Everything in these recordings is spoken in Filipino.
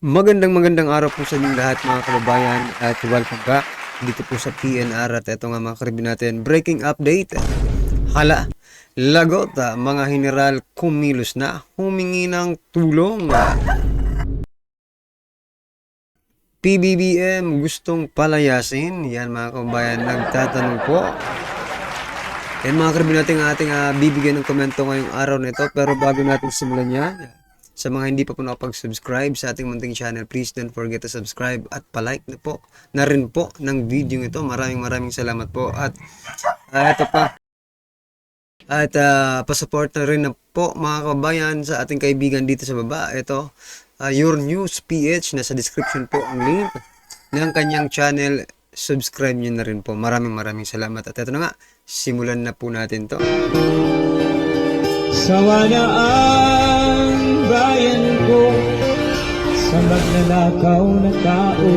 Magandang araw po sa inyong lahat mga kababayan at welcome back dito po sa PNR at ito nga mga karibin natin breaking update. Hala, lagot mga general kumilos na humingi ng tulong. PBBM gustong palayasin, yan mga kababayan nagtatanong po. Yan mga karibin natin ang ating bibigyan ng komento ngayong araw na ito, pero bago natin simulan yan, sa mga hindi pa po nakapag-subscribe sa ating munting channel, please don't forget to subscribe at palike na rin po ng video ito. Maraming salamat po. At ito pa. At pasupport na rin na po mga kabayan sa ating kaibigan dito sa baba. Ito, Your News PH, nasa description po ang link ng kanyang channel. Subscribe nyo na rin po. Maraming salamat. At ito na nga, simulan na po natin to. Sawa na ang bayan ko sa magnanakaw na tao.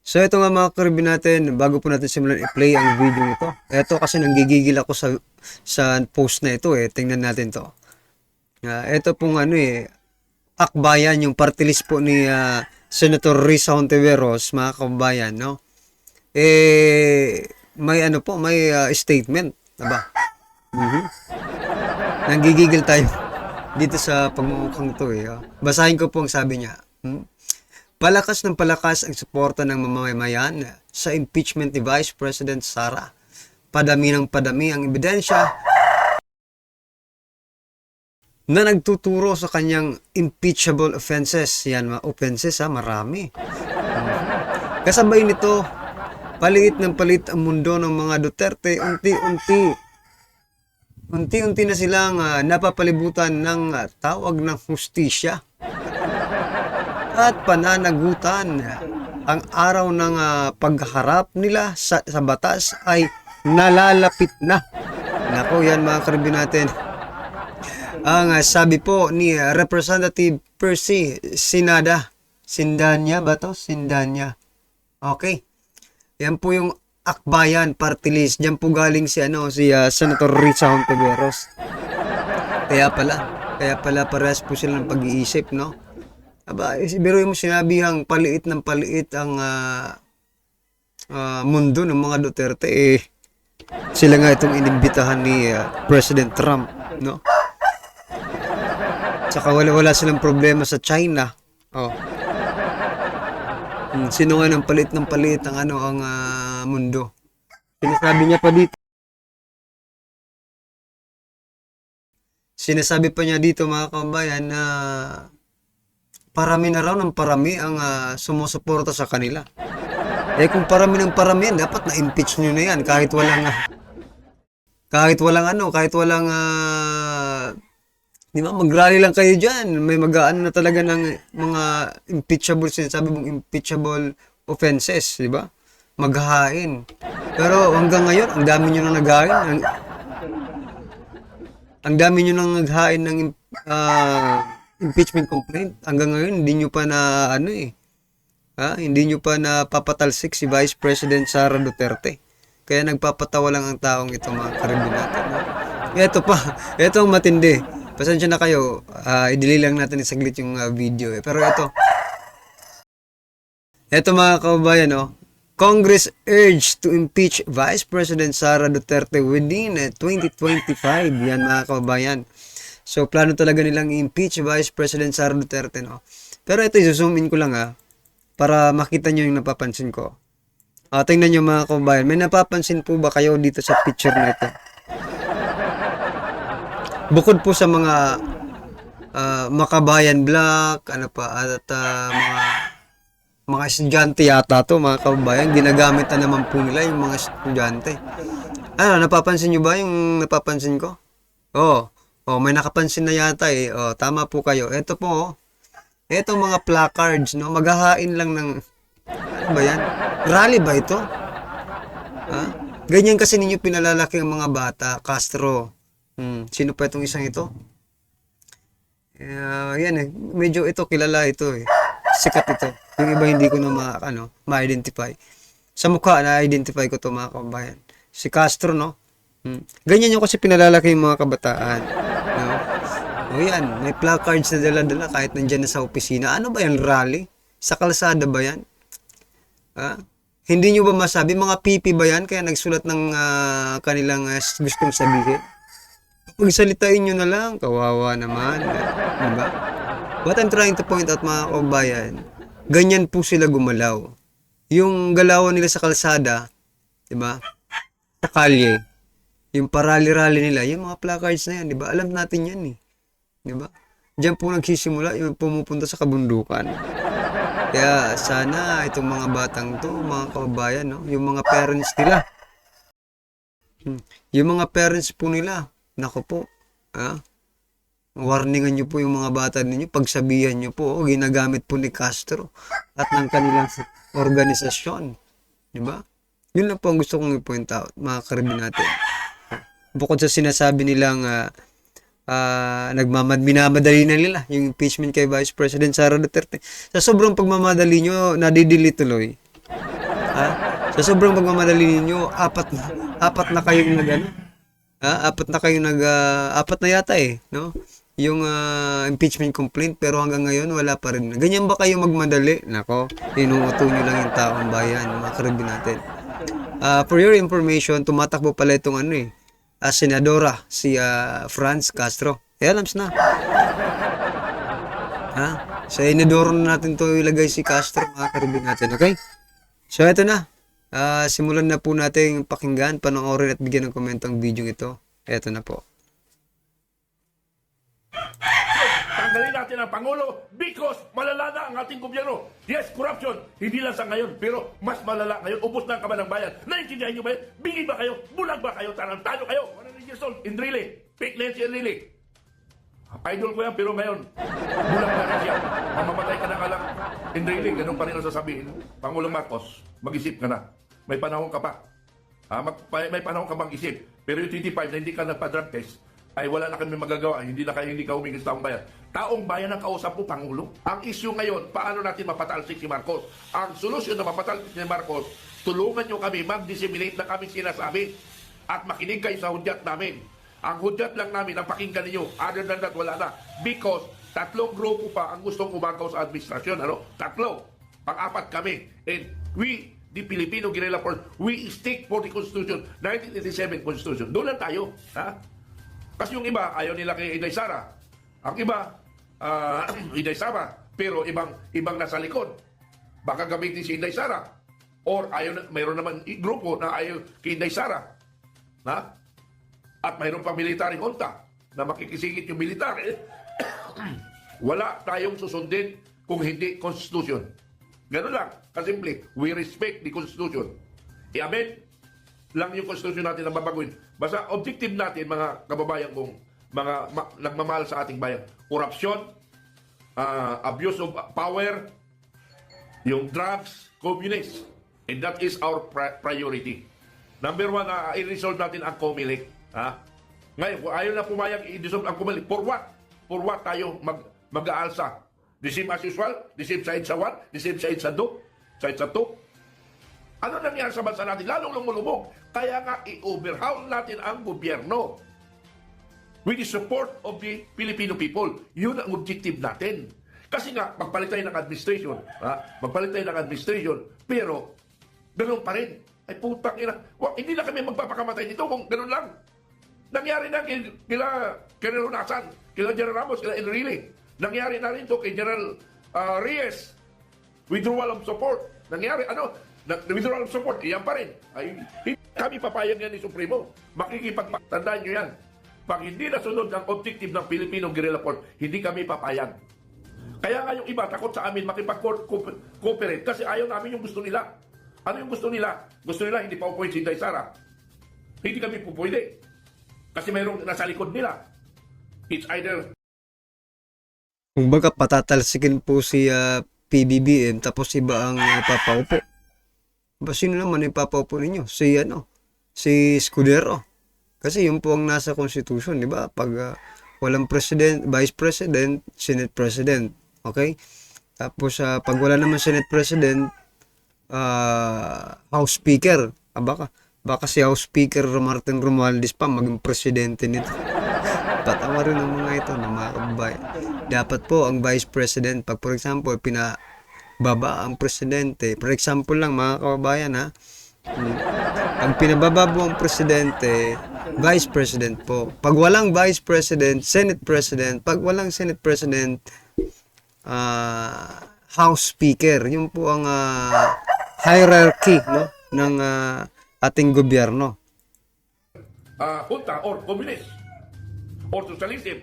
So ito nga mga karibin natin, bago po natin simulan i-play ang video ito. Ito kasi nanggigigil ako sa post na ito Tingnan natin to. Ito pong akbayan, yung party list po ni Senator Risa Hontiveros, mga kababayan, no? May statement, diba? Nanggigigil tayo dito sa pagmumukhang to Basahin ko po ang sabi niya. Palakas ng palakas ang suporta ng mamamayan sa impeachment ni Vice President Sara. Padami ng padami ang ebidensya na nagtuturo sa kanyang impeachable offenses. Yan, mga offenses marami. Kasabay nito, paliit ng palit ang mundo ng mga Duterte. Unti-unti na silang napapalibutan ng tawag ng hustisya at pananagutan. Ang araw ng pagharap nila sa batas ay nalalapit na. Nako, yan mga karibin natin. Ang sabi po ni Representative Percy Sindanya ba to? Sindanya. Okay. Yan po yung akbayan party list. Diyan po galing si Senator Risa Hontiveros. Kaya pala parehas po sila ng pag-iisip, no? Aba, biro mo sinabihang paliit ng paliit ang mundo ng mga Duterte sila nga itong inimbitahan ni President Trump, no? Saka wala silang problema sa China. Sino nga ng palit ang mundo. Sinasabi niya pa dito. Sinasabi pa niya dito mga kabayan na parami na raw ng parami ang sumusuporta sa kanila. Kung parami ng parami yan, dapat na-impeach nyo na yan kahit walang di ba, mag-rally lang kayo dyan. May mag-aano na talaga ng mga impeachable, sinasabi mong impeachable offenses, di ba? Maghahain. Pero hanggang ngayon, ang dami nyo nang naghahain. Ang dami nyo nang naghahain ng impeachment complaint. Hanggang ngayon, hindi nyo pa na hindi nyo pa napapatalsik si Vice President Sara Duterte. Kaya nagpapatawa lang ang taong ito, mga karibin natin. No? Ito ang matindi. Pasensya na kayo, i-delay lang natin saglit yung video Pero ito mga kababayan, Congress urged to impeach Vice President Sara Duterte within 2025. Yan mga kababayan. So plano talaga nilang i-impeach Vice President Sara Duterte, no? Pero ito, i-zoom in ko lang para makita nyo yung napapansin ko. Tingnan nyo mga kababayan, may napapansin po ba kayo dito sa picture na ito? Bukod po sa mga makabayan black, at mga estudyante yata to mga kababayan, ginagamit na naman po nila yung mga estudyante. Napapansin nyo ba yung napapansin ko? May nakapansin na yata tama po kayo. Ito po, etong mga placards, no? Maghahain lang ng, ano ba yan? Rally ba ito? Ganyan kasi ninyo pinalalaki ang mga bata, Castro. Sino pa itong isang ito? Yan medyo ito kilala ito sikat ito. Yung iba hindi ko na ma-identify. Sa mukha na-identify ko to mga kababayan. Si Castro, no? Ganyan yung kasi pinalalaki yung mga kabataan. No? O yan, may placards na dala-dala kahit nandyan na sa opisina. Ano ba yan, rally? Sa kalsada ba yan? Ha? Hindi nyo ba masabi, mga pipi ba yan? Kaya nagsulat ng kanilang gustong sabihin. Pagsalitain nyo na lang, kawawa naman. Diba? What I'm trying to point out mga kabayan, ganyan po sila gumalaw. Yung galawan nila sa kalsada, diba? Sa kalye, yung parali-rali nila, yung mga placards na yan, diba? Alam natin yan eh. Diba? Diyan po nagsisimula yung pumupunta sa kabundukan. Kaya sana itong mga batang to, mga kababayan, no? Yung mga parents nila, yung mga parents po nila, nako po, warningan nyo po yung mga bata ninyo, pagsabihan nyo po, ginagamit po ni Castro at ng kanilang organisasyon. Diba? Yun lang po ang gusto kong i-point out, mga karibin natin. Bukod sa sinasabi nilang minamadali na nila yung impeachment kay Vice President Sara Duterte. Sa sobrang pagmamadali nyo, nadidili tuloy. Sa sobrang pagmamadali ninyo, apat na kayong apat na yata no? Yung impeachment complaint, pero hanggang ngayon wala pa rin. Ganyan ba kayo magmadali? Nako, inuuto nyo lang yung taong bayan, mga karibin natin. For your information, tumatakbo pala itong senadora, si Franz Castro. Alams na. Sa inadoro na natin to ilagay si Castro, mga karibin natin, okay? So, ito na. Simulan na po natin pakinggan, panoorin at bigyan ng komento ang video ito. Ito na po. Tanggalin natin ang Pangulo because malala na ang ating gobyerno. Yes, corruption. Hindi lang sa ngayon, pero mas malala ngayon. Ubos na ang kaban ng bayan. Naintindihan nyo ba yun? Bingi ba kayo? Bulag ba kayo? Tarantado kayo? 100 years old. Enrile. Fake Nancy Enrile. Idol ko yan, pero ngayon, bulag na rin siya. Mamamatay ka na ka lang. Enrile, ganun pa rin ang sasabihin. Pangulong Marcos, mag-isip ka na. May panahon ka pa. May panahon ka bang isip. Pero yung 25 na hindi ka nagpa-drug test, ay wala na kami magagawa. Hindi ka humingin sa taong bayan. Taong bayan ang kausap po, Pangulo. Ang issue ngayon, paano natin mapatalsik si Marcos? Ang solusyon na mapatalsik si Marcos, tulungan nyo kami, mag-disseminate na kami sinasabi at makinig kayo sa hudyat namin. Ang hudyat lang namin, ang pakinggan ninyo. Other than that, wala na. Because tatlong grupo pa ang gustong umagaw sa administrasyon. Tatlo. Pang-apat kami. And we, the Filipino Guerrilla Force, we stick for the Constitution, 1987 Constitution. Doon lang tayo. Kasi yung iba, ayaw nila kay Inday Sara. Ang iba, Inday Sara. Pero ibang nasa likod. Baka gamitin si Inday Sara. Or mayroon naman grupo na ayaw kay Inday Sara. At mayroon pang military junta na makikisingit yung military. Wala tayong susundin kung hindi Constitution. Ganun lang. Kasimple, we respect the Constitution. I-amend lang yung Constitution natin na babaguhin. Basta objective natin, mga kababayan kong nagmamahal sa ating bayan. Corruption, abuse of power, yung drugs, communists. And that is our priority. Number one, i-resolve natin ang COMELEC. Ngayon, kung ayaw na pumayag i-dissolve ang COMELEC, for what? For what tayo mag-aalsa? The same as usual? The same side sa 1? The same side sa 2? Side sa 2? Ano nangyari sa bansa natin? Lalong lumulubog. Kaya nga, i-overhaul natin ang gobyerno. With the support of the Filipino people. Yun ang objective natin. Kasi nga, magpalit tayo ng administration. Magpalit tayo ng administration. Pero, ganoon pa rin. Ay putang ina. Hindi na kami magpapakamatay dito kung ganoon lang. Nangyari na kila Ronasan, kila General Ramos, kila Enrile. Nangyari na rin to kay General Reyes. Withdrawal of support. Nangyari, withdrawal of support, iyan pa rin. Ay, hindi kami papayag yan ni Supremo. Makikipagtandaan nyo yan. Pag hindi nasunod ang objective ng Filipino Guerrilla Force, hindi kami papayag. Kaya nga yung iba, takot sa amin makipag-cooperate kasi ayaw namin yung gusto nila. Ano yung gusto nila? Gusto nila hindi pa upuin si Inday Sara. Hindi kami pupwede. Kasi mayroong nasa likod nila. It's either... Kung baga patatalsikin po si PBBM tapos iba ang papaupo. Sino naman yung papaupo ninyo? Si Escudero. Kasi yun po ang nasa Constitution, di ba? Pag walang president, vice president, senate president. Okay? Tapos pag wala naman senate president, house speaker. Baka Baka si House Speaker Martin Romualdez pa maging presidente nito. Patawa rin ang mga ito ng mga kababayan. Dapat po ang Vice President, pag for example, pinababa ang presidente, for example lang mga kababayan ha, pag pinababa po ang presidente, Vice President po. Pag walang Vice President, Senate President. Pag walang Senate President, House Speaker. Yun po ang hierarchy no, ng ating gobyerno. Junta or communist or socialism.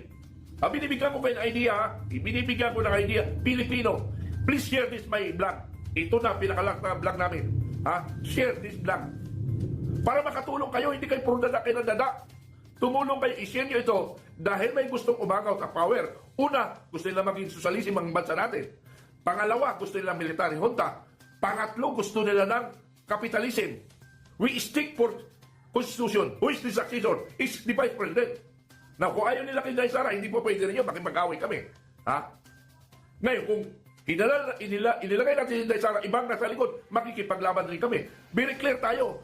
Binibigyan ko kayo ng idea, binibigyan ko ng idea, Pilipino. Please share this my vlog. Ito na, pinakalak na vlog namin. Share this vlog. Para makatulong kayo, hindi kayo puro dada kayo ng dada. Tumulong kayo, i-share nyo ito dahil may gustong umagaw sa power. Una, gusto nila maging socialism ang bansa natin. Pangalawa, gusto nila military junta. Pangatlo, gusto nila ng capitalism. We stick for constitution. Who is the successor? Is the vice president. Now, kung ayaw nila kay Inday Sara, hindi po pwede rin yun. Makipag-away kami. Ngayon, kung inilagay natin si Inday Sara, ibang nasa likod, makikipaglaban rin kami. Very clear tayo.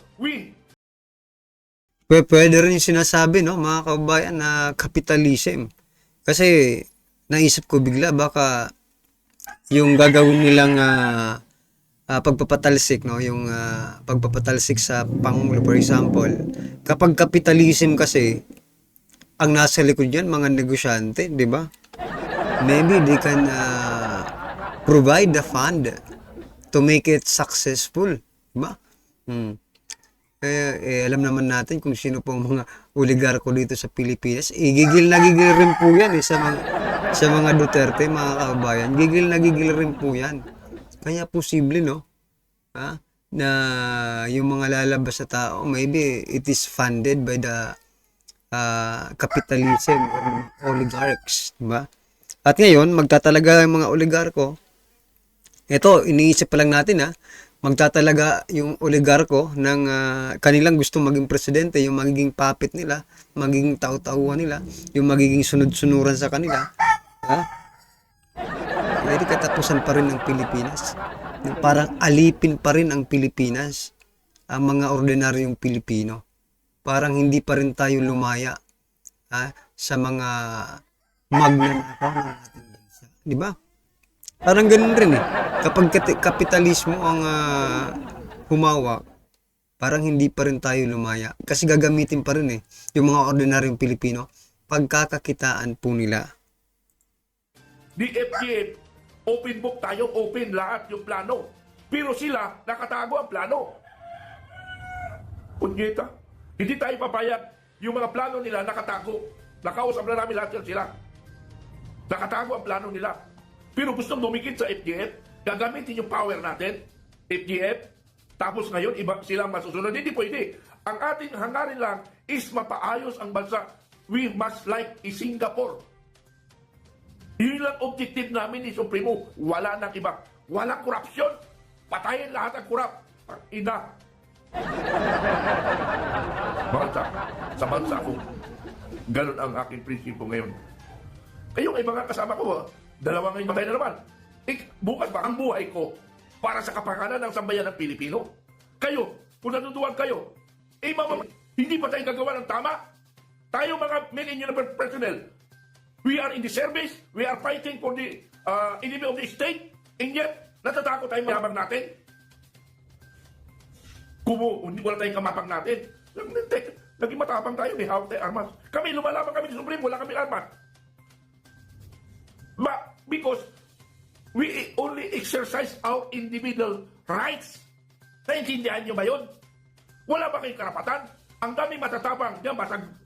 Pwede rin yung sinasabi, no, mga kababayan, na capitalism. Kasi, naisip ko bigla, baka yung gagawin nilang pagpapatalsik, no, yung pagpapatalsik sa Pangulo, for example, kapag capitalism kasi, ang nasa likod yan, mga negosyante, di ba? Maybe they can provide the fund to make it successful, di ba? Alam naman natin kung sino po ang mga oligarko dito sa Pilipinas. Gigil na gigil rin po yan sa mga Duterte, mga kababayan. Gigil na gigil rin po yan. Kaya posible, no? Na yung mga lalabas sa tao, maybe it is funded by the capitalism or oligarchs, diba? At ngayon, magtatalaga yung mga oligarko. Ito, iniisip pa lang natin magtatalaga yung oligarko ng kanilang gusto maging presidente, yung magiging puppet nila, magiging tao-tauhan nila, yung magiging sunod-sunuran sa kanila. Hindi katapusan pa rin ng Pilipinas. Parang alipin pa rin ang Pilipinas, ang mga ordinaryong Pilipino. Parang hindi pa rin tayo lumaya sa mga magnanakaw ng ating bansa. Di ba? Parang ganun rin Kapag kapitalismo ang humawak, parang hindi pa rin tayo lumaya. Kasi gagamitin pa rin yung mga ordinaryong Pilipino, pagkakakitaan po nila. DFGF, open book tayo, open lahat yung plano. Pero sila, nakatago ang plano. Punyeta. Hindi tayo papayag. Yung mga plano nila nakatago. Nakausap na namin lahat yan sila. Nakatago ang plano nila. Pero gustong dumikit sa FGF, gagamitin yung power natin, FGF, tapos ngayon iba silang masusunod. Hindi pwede. Ang ating hangarin lang is mapaayos ang bansa. We must like Singapore. Yun lang objective namin ni Supremo. Wala nang iba. Walang korupsyon. Patayin lahat ang kurap. Ina. Sa bansa ko. Ganun ang aking prinsipyo ngayon. Kayong ay mga kasama ko, dalawa ngayon matay na naman. Bukas ba ang buhay ko para sa kapakanan ng sambayan ng Pilipino? Kayo, kung natutuwag kayo, hindi pa tayo gagawa ng tama? Tayo mga men in uniform personnel, we are in the service, we are fighting for the enemy of the state, and yet, natatakot tayo mayabang natin? Hindi wala tayong kamapang natin. Naging matapang tayo, may hawak tayo armas. Kami, lumalaban kami sa Supreme, wala kami armas. Because we only exercise our individual rights. Naintindihan nyo ba yun? Wala ba kayong karapatan? Ang dami matatapang, yan,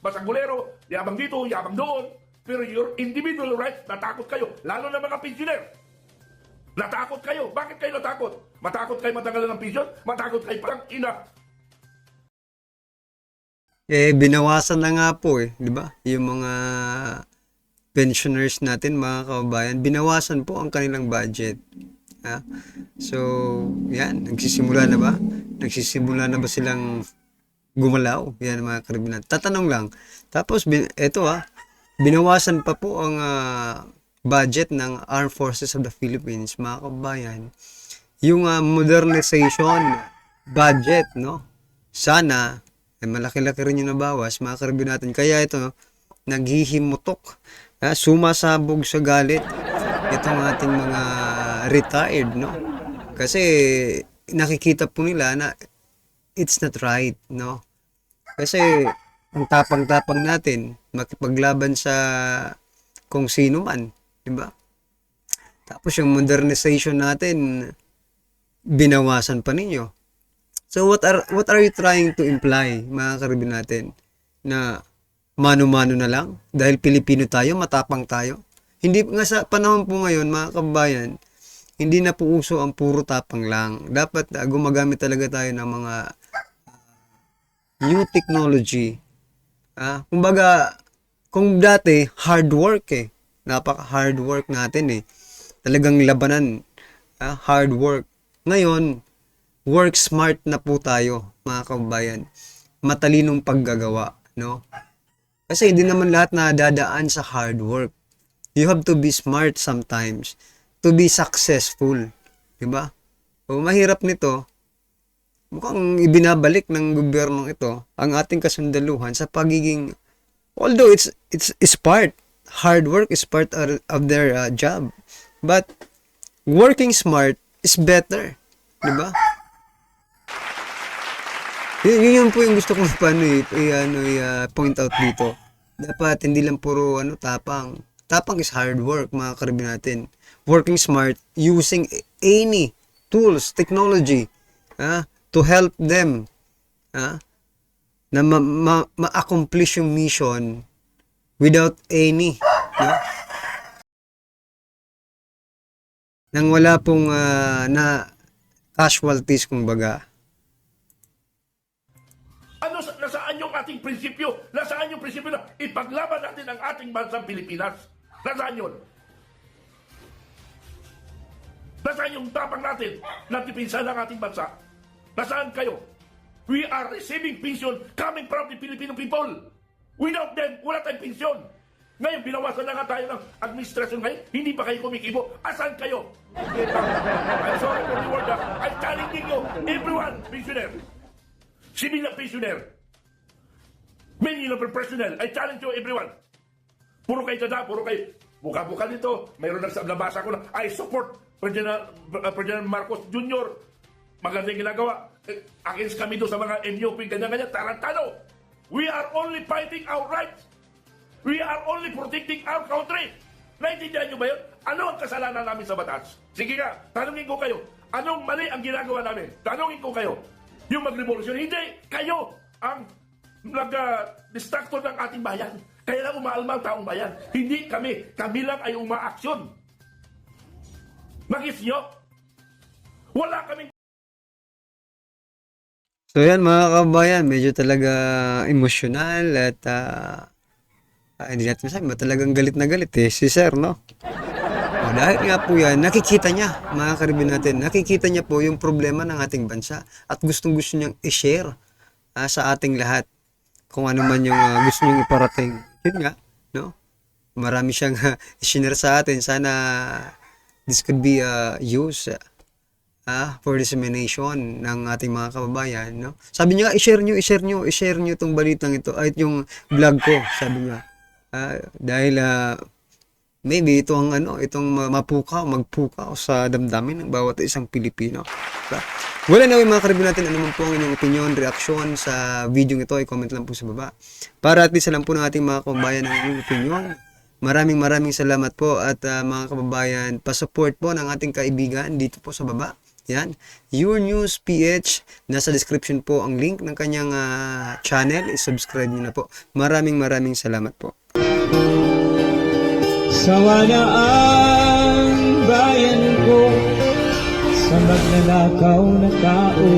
basagulero, yabang dito, yabang doon. Pero your individual rights, natakot kayo. Lalo na mga pensioner. Natakot kayo. Bakit kayo natakot? Matakot kayo matanggalan ng pension? Matakot kayo parang ina. Binawasan na nga po di ba? Yung mga pensioners natin, mga kababayan, binawasan po ang kanilang budget. So, yan, nagsisimula na ba? Nagsisimula na ba silang gumalaw? Yan mga karibinan. Tatanong lang. Tapos, binawasan pa po ang budget ng Armed Forces of the Philippines, mga kababayan. Yung modernization budget, no? sana, malaki-laki rin yung nabawas, mga karibin natin. Kaya ito, naghihimutok, sumasabog sa galit itong ating mga retired, no? Kasi nakikita po nila na it's not right, no? Kasi ang tapang-tapang natin makipaglaban sa kung sino man, di ba? Tapos yung modernization natin binawasan pa ninyo. So what are you trying to imply, mga karibin natin? Na mano-mano na lang dahil Pilipino tayo, matapang tayo? Hindi nga sa panahon po ngayon, mga kababayan, hindi na po uso ang puro tapang lang. Dapat gumagamit talaga tayo ng mga new technology. Kumbaga, kung dati, hard work napaka-hard work natin Talagang labanan, hard work. Ngayon, work smart na po tayo, mga kababayan. Matalinong paggagawa, no? Kasi hindi naman lahat na dadaan sa hard work. You have to be smart sometimes to be successful, di ba? O mahirap nito, mukhang ibinabalik ng gobyernong ito ang ating kasundaluhan sa pagiging, although it's part, hard work is part of their job, but working smart is better, di ba? Yun po yung gusto kong point out dito. Dapat hindi lang puro tapang. Tapang is hard work, mga karibin natin. Working smart, using any tools, technology, to help them na ma-accomplish yung mission without any nang wala pong na casualties, kumbaga. Nasaan yung ating prinsipyo? Nasaan yung prinsipyo na ipaglaban natin ang ating bansang Pilipinas? Nasaan yun? Nasaan yung tapang natin na tipinsan ang ating bansa? Nasaan kayo? We are receiving pension coming from the Filipino people. Without them, wala tayong pensyon. Ngayon, binawasan na nga tayo ng administrasyon ngayon. Hindi pa kayo kumikibo. Asan kayo? I'm sorry for the word. I'm challenging you, everyone, pensioner. Civilian pensioner. Many level personnel. I challenge you, everyone. Puro kayo tada, puro kayo. Buka-buka dito. Mayroon nabasa ko na, I support President Marcos Jr. Magandang ginagawa. Against kami doon sa mga MUP, ganyan-ganyan. Tarantado. We are only fighting our rights. We are only protecting our country. Naintindihan nyo ba yun? Ano ang kasalanan namin sa batas? Sige nga, tanungin ko kayo. Anong mali ang ginagawa namin? Tanungin ko kayo. Yung magrevolusyon, hindi. Kayo ang nag-distractor ng ating bayan. Kaya lang umaalma ang taong bayan. Hindi kami. Kami lang ay umaaksyon. Magis nyo? Wala kaming... So yan, mga kabayan, medyo talaga emosyonal at hindi natin masabi, talagang galit na galit si Sir, no? Dahil nga po yan, nakikita niya, mga karibin natin, nakikita niya po yung problema ng ating bansa at gustong-gusto niyang i-share sa ating lahat kung ano man yung gusto niyang iparating. Yun nga, no? Marami siyang i-share sa atin. Sana this could be used for dissemination ng ating mga kababayan, no? Sabi niya, i-share niyo itong balitang ito, ay yung vlog ko, sabi niya. Dahil maybe itong magpukaw sa damdamin ng bawat isang Pilipino. Diba? Wala na mga karibin natin, ano man po ang inyong opinion, reaksyon sa video ito, i-comment lang po sa baba. Para at least alam po ng ating mga kababayan ang inyong opinion. Maraming salamat po at mga kababayan, pa-support po ng ating kaibigan dito po sa baba. Yan, Your News PH, nasa description po ang link ng kanyang channel, i-subscribe niyo na po. Maraming salamat po. Sawa na ang bayan ko sa magnanakaw na tao.